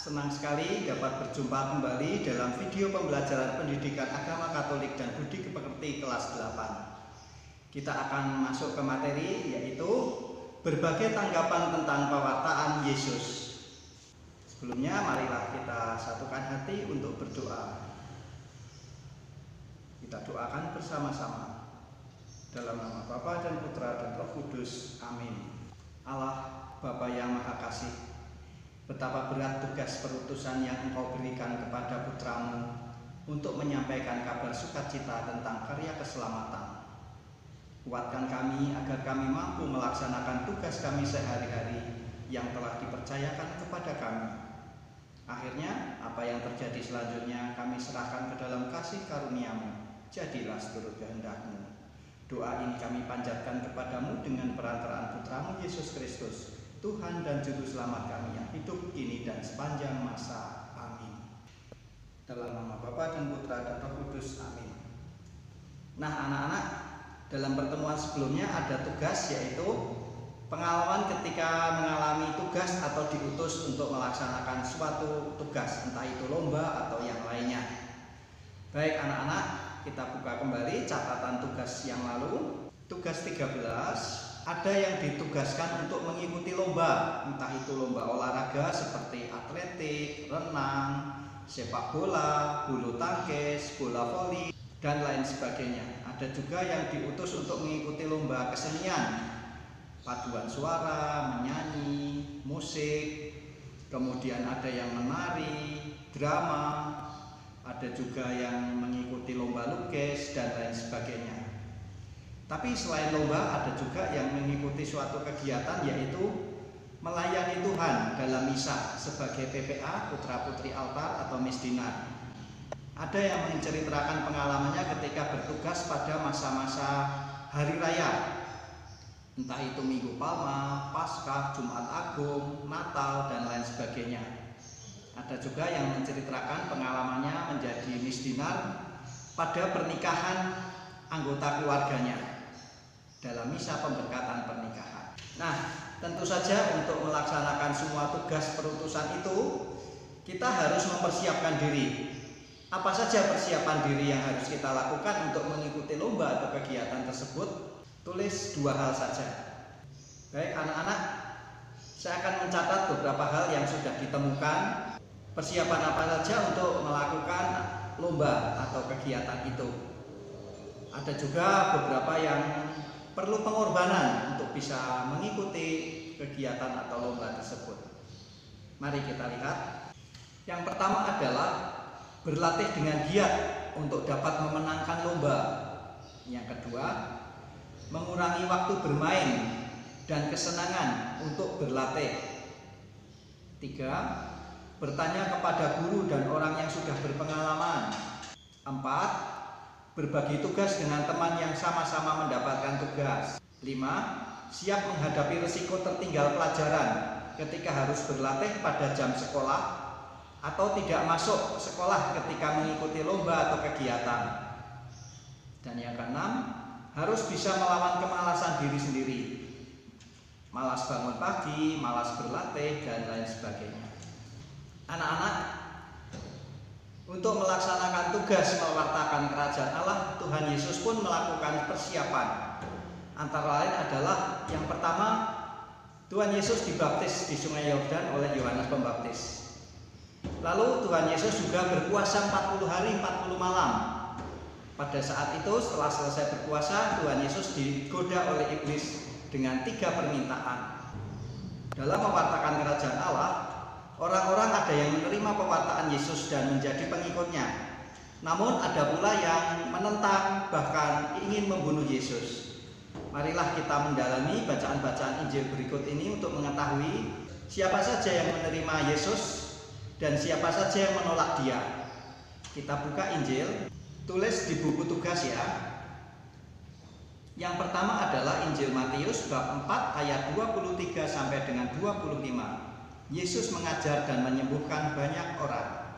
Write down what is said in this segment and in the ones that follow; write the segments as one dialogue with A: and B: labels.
A: Senang sekali dapat berjumpa kembali dalam video pembelajaran pendidikan agama Katolik dan budi pekerti kelas 8. Kita akan masuk ke materi, yaitu berbagai tanggapan tentang pewartaan Yesus. Sebelumnya marilah kita satukan hati untuk berdoa. Kita doakan bersama-sama. Dalam nama Bapa dan Putra dan Roh Kudus. Amin. Allah Bapa yang Maha Kasih, betapa berat tugas perutusan yang Engkau berikan kepada putramu untuk menyampaikan kabar sukacita tentang karya keselamatan. Kuatkan kami agar kami mampu melaksanakan tugas kami sehari-hari yang telah dipercayakan kepada kami. Akhirnya, apa yang terjadi selanjutnya kami serahkan ke dalam kasih karunia-Mu. Jadilah seturut kehendak-Mu. Doa ini kami panjatkan kepadamu dengan perantaraan putramu Yesus Kristus, Tuhan dan Juru Selamat kami yang hidup kini dan sepanjang masa. Amin. Dalam nama Bapa dan Putra dan Roh Kudus. Amin. Nah, anak-anak, dalam pertemuan sebelumnya ada tugas, yaitu pengalaman ketika mengalami tugas atau diutus untuk melaksanakan suatu tugas, entah itu lomba atau yang lainnya. Baik anak-anak, kita buka kembali catatan tugas yang lalu. Tugas 13. Ada yang ditugaskan untuk mengikuti lomba, entah itu lomba olahraga seperti atletik, renang, sepak bola, bulu tangkis, bola voli, dan lain sebagainya. Ada juga yang diutus untuk mengikuti lomba kesenian, paduan suara, menyanyi, musik, kemudian ada yang menari, drama, ada juga yang mengikuti lomba lukis, dan lain sebagainya. Tapi selain lomba, ada juga yang mengikuti suatu kegiatan, yaitu melayani Tuhan dalam misa sebagai PPA, Putra Putri Altar atau Misdinar. Ada yang menceritakan pengalamannya ketika bertugas pada masa-masa hari raya, entah itu Minggu Palma, Paskah, Jumat Agung, Natal, dan lain sebagainya. Ada juga yang menceritakan pengalamannya menjadi Misdinar pada pernikahan anggota keluarganya dalam misa pemberkatan pernikahan. Nah, tentu saja untuk melaksanakan semua tugas perutusan itu, kita harus mempersiapkan diri. Apa saja persiapan diri yang harus kita lakukan untuk mengikuti lomba atau kegiatan tersebut? Tulis 2 hal saja. Baik anak-anak, saya akan mencatat beberapa hal yang sudah ditemukan. Persiapan apa saja untuk melakukan lomba atau kegiatan itu. Ada juga beberapa yang perlu pengorbanan untuk bisa mengikuti kegiatan atau lomba tersebut. Mari kita lihat. Yang pertama adalah berlatih dengan giat untuk dapat memenangkan lomba. Yang kedua, mengurangi waktu bermain dan kesenangan untuk berlatih. 3. Bertanya kepada guru dan orang yang sudah berpengalaman. 4. Berbagi tugas dengan teman yang sama-sama mendapatkan tugas. 5. Siap menghadapi risiko tertinggal pelajaran ketika harus berlatih pada jam sekolah atau tidak masuk sekolah ketika mengikuti lomba atau kegiatan. Dan yang keenam, harus bisa melawan kemalasan diri sendiri. Malas bangun pagi, malas berlatih, dan lain sebagainya. Anak-anak, untuk melaksanakan tugas mewartakan kerajaan Allah, Tuhan Yesus pun melakukan persiapan. Antara lain adalah yang pertama, Tuhan Yesus dibaptis di Sungai Yordan oleh Yohanes Pembaptis. Lalu Tuhan Yesus juga berpuasa 40 hari 40 malam. Pada saat itu, setelah selesai berpuasa, Tuhan Yesus digoda oleh iblis dengan 3 permintaan. Dalam mewartakan kerajaan Allah, orang-orang ada yang menerima pewartaan Yesus dan menjadi pengikutnya. Namun ada pula yang menentang, bahkan ingin membunuh Yesus. Marilah kita mendalami bacaan-bacaan Injil berikut ini untuk mengetahui siapa saja yang menerima Yesus dan siapa saja yang menolak Dia. Kita buka Injil, tulis di buku tugas ya. Yang pertama adalah Injil Matius bab 4 ayat 23 sampai dengan 25. Yesus mengajar dan menyembuhkan banyak orang.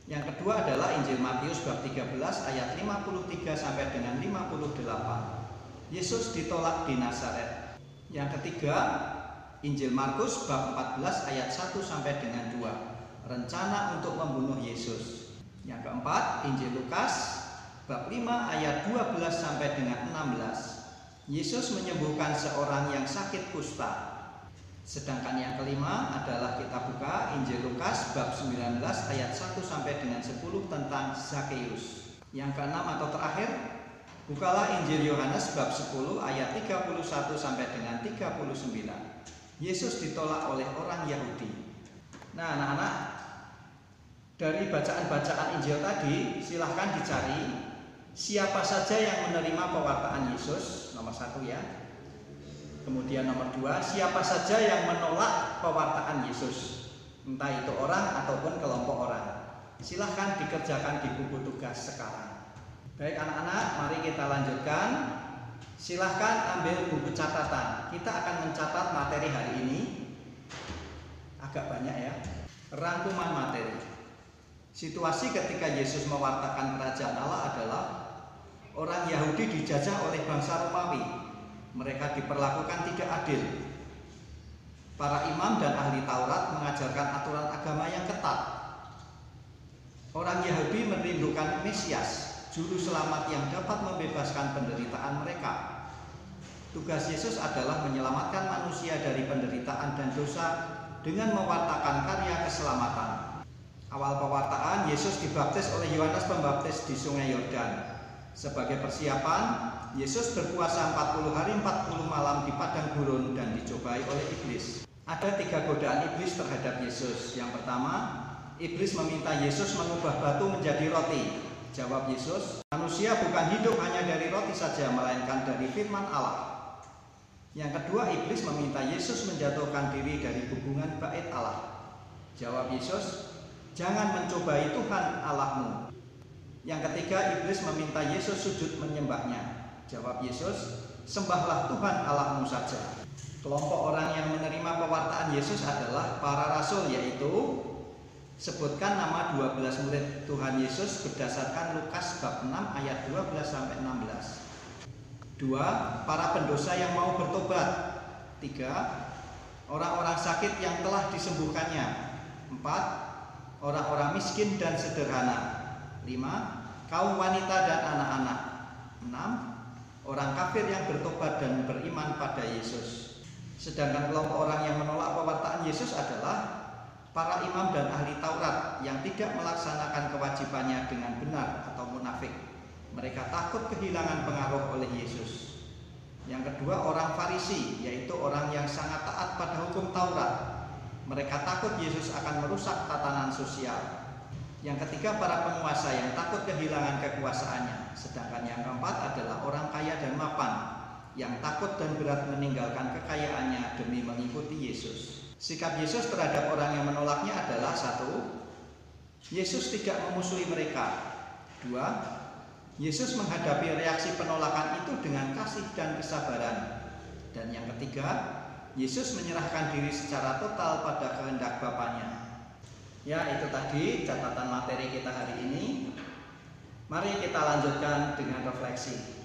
A: Yang kedua adalah Injil Matius bab 13 ayat 53 sampai dengan 58. Yesus ditolak di Nazaret. Yang ketiga, Injil Markus bab 14 ayat 1 sampai dengan 2. rencana untuk membunuh Yesus. Yang keempat, Injil Lukas bab 5 ayat 12 sampai dengan 16. Yesus menyembuhkan seorang yang sakit kusta. Sedangkan yang kelima adalah kita buka Injil Lukas bab 19 ayat 1 sampai dengan 10 tentang Zakeus. Yang keenam atau terakhir, bukalah Injil Yohanes bab 10 ayat 31 sampai dengan 39. Yesus ditolak oleh orang Yahudi. Nah, anak-anak, dari bacaan-bacaan Injil tadi silahkan dicari siapa saja yang menerima pewartaan Yesus, nomor 1 ya. Kemudian nomor 2, siapa saja yang menolak pewartaan Yesus, entah itu orang ataupun kelompok orang. Silahkan dikerjakan di buku tugas sekarang. Baik anak-anak, mari kita lanjutkan. Silahkan ambil buku catatan. Kita akan mencatat materi hari ini. Agak banyak ya. Rangkuman materi. Situasi ketika Yesus mewartakan kerajaan Allah adalah orang Yahudi dijajah oleh bangsa Romawi. Mereka diperlakukan tidak adil. Para imam dan ahli Taurat mengajarkan aturan agama yang ketat. Orang Yahudi merindukan Mesias, juru selamat yang dapat membebaskan penderitaan mereka. Tugas Yesus adalah menyelamatkan manusia dari penderitaan dan dosa dengan mewartakan karya keselamatan. Awal pewartaan, Yesus dibaptis oleh Yohanes Pembaptis di Sungai Yordan. Sebagai persiapan, Yesus berpuasa 40 hari 40 malam di padang gurun dan dicobai oleh iblis. Ada 3 godaan iblis terhadap Yesus. Yang pertama, iblis meminta Yesus mengubah batu menjadi roti. Jawab Yesus, manusia bukan hidup hanya dari roti saja, melainkan dari firman Allah. Yang kedua, iblis meminta Yesus menjatuhkan diri dari hubungan bait Allah. Jawab Yesus, jangan mencobai Tuhan Allahmu. Yang ketiga, iblis meminta Yesus sujud menyembahnya. Jawab Yesus, sembahlah Tuhan Allahmu saja. Kelompok orang yang menerima pewartaan Yesus adalah para rasul, yaitu sebutkan nama 12 murid Tuhan Yesus berdasarkan Lukas bab 6 ayat 12 sampai 16. 2. Para pendosa yang mau bertobat. 3. Orang-orang sakit yang telah disembuhkannya. 4. Orang-orang miskin dan sederhana. 5. Kaum wanita dan anak-anak. 6. Orang kafir yang bertobat dan beriman pada Yesus. Sedangkan kelompok orang yang menolak pewartaan Yesus adalah para imam dan ahli Taurat yang tidak melaksanakan kewajibannya dengan benar atau munafik. Mereka takut kehilangan pengaruh oleh Yesus. Yang kedua, orang Farisi, yaitu orang yang sangat taat pada hukum Taurat. Mereka takut Yesus akan merusak tatanan sosial. Yang ketiga, para penguasa yang takut kehilangan kekuasaannya. Sedangkan yang keempat adalah orang kaya dan mapan yang takut dan berat meninggalkan kekayaannya demi mengikuti Yesus. Sikap Yesus terhadap orang yang menolaknya adalah 1. Yesus tidak memusuhi mereka. 2. Yesus menghadapi reaksi penolakan itu dengan kasih dan kesabaran. Dan yang ketiga, Yesus menyerahkan diri secara total pada kehendak Bapanya. Ya, itu tadi catatan materi kita hari ini. Mari kita lanjutkan dengan refleksi.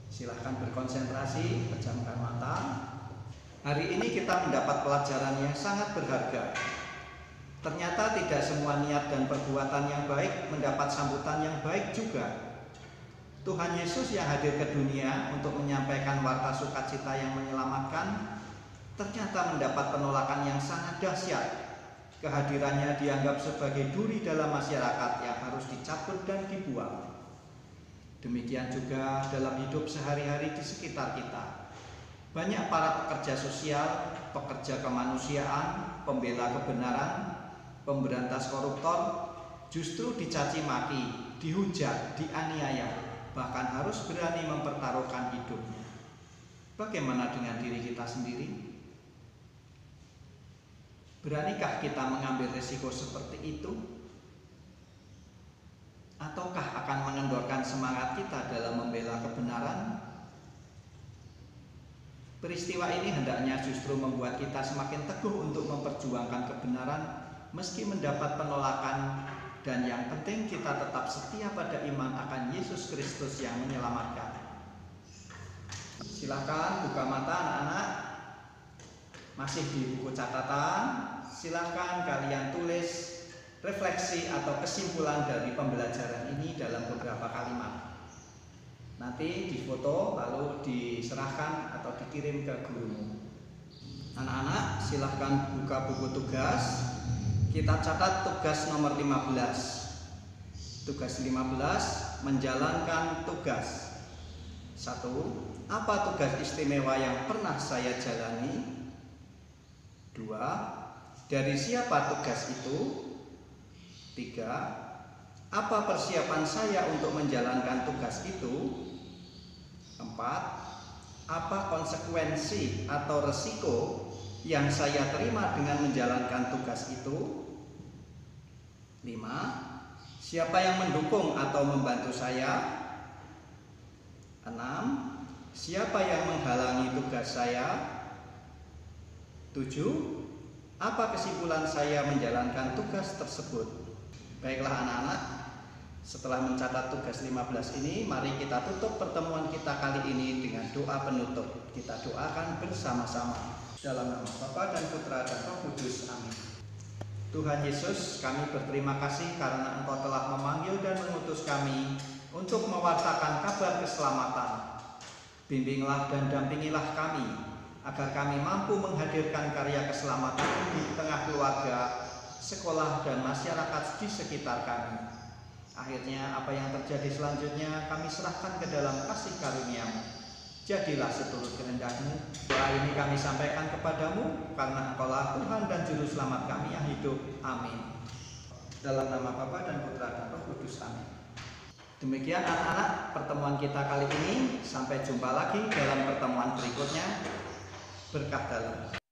A: Silahkan berkonsentrasi, pejamkan mata. Hari ini kita mendapat pelajaran yang sangat berharga. Ternyata tidak semua niat dan perbuatan yang baik mendapat sambutan yang baik juga. Tuhan Yesus yang hadir ke dunia untuk menyampaikan warta sukacita yang menyelamatkan, ternyata mendapat penolakan yang sangat dahsyat. Kehadirannya dianggap sebagai duri dalam masyarakat yang harus dicabut dan dibuang. Demikian juga dalam hidup sehari-hari di sekitar kita. Banyak para pekerja sosial, pekerja kemanusiaan, pembela kebenaran, pemberantas koruptor justru dicaci maki, dihujat, dianiaya, bahkan harus berani mempertaruhkan hidupnya. Bagaimana dengan diri kita sendiri? Beranikah kita mengambil risiko seperti itu? Ataukah akan mengendorkan semangat kita dalam membela kebenaran? Peristiwa ini hendaknya justru membuat kita semakin teguh untuk memperjuangkan kebenaran meski mendapat penolakan, dan yang penting kita tetap setia pada iman akan Yesus Kristus yang menyelamatkan. Silakan buka mata anak-anak. Masih di buku catatan, Silahkan kalian tulis refleksi atau kesimpulan dari pembelajaran ini dalam beberapa kalimat. Nanti difoto lalu diserahkan atau dikirim ke gurumu. Anak-anak, silahkan buka buku tugas. Kita catat tugas nomor 15. Tugas 15, menjalankan tugas. 1. Apa tugas istimewa yang pernah saya jalani? 2. Dari siapa tugas itu? 3. Apa persiapan saya untuk menjalankan tugas itu? 4. Apa konsekuensi atau resiko yang saya terima dengan menjalankan tugas itu? 5. Siapa yang mendukung atau membantu saya? 6. Siapa yang menghalangi tugas saya? 7. Apa kesimpulan saya menjalankan tugas tersebut? Baiklah anak-anak, setelah mencatat tugas 15 ini, mari kita tutup pertemuan kita kali ini dengan doa penutup. Kita doakan bersama-sama. Dalam nama Bapa dan Putra dan Roh Kudus. Amin. Tuhan Yesus, kami berterima kasih karena Engkau telah memanggil dan mengutus kami untuk mewartakan kabar keselamatan. Bimbinglah dan dampingilah kami, agar kami mampu menghadirkan karya keselamatan di tengah keluarga, sekolah, dan masyarakat di sekitar kami. Akhirnya apa yang terjadi selanjutnya kami serahkan ke dalam kasih karunia-Mu. Jadilah seturut kehendak-Mu. Doa ini kami sampaikan kepadamu karena Engkaulah Tuhan dan Juru Selamat kami yang hidup. Amin. Dalam nama Bapa dan Putra dan Roh Kudus. Amin. Demikian anak-anak pertemuan kita kali ini. Sampai jumpa lagi dalam pertemuan berikutnya. Berkah dalam.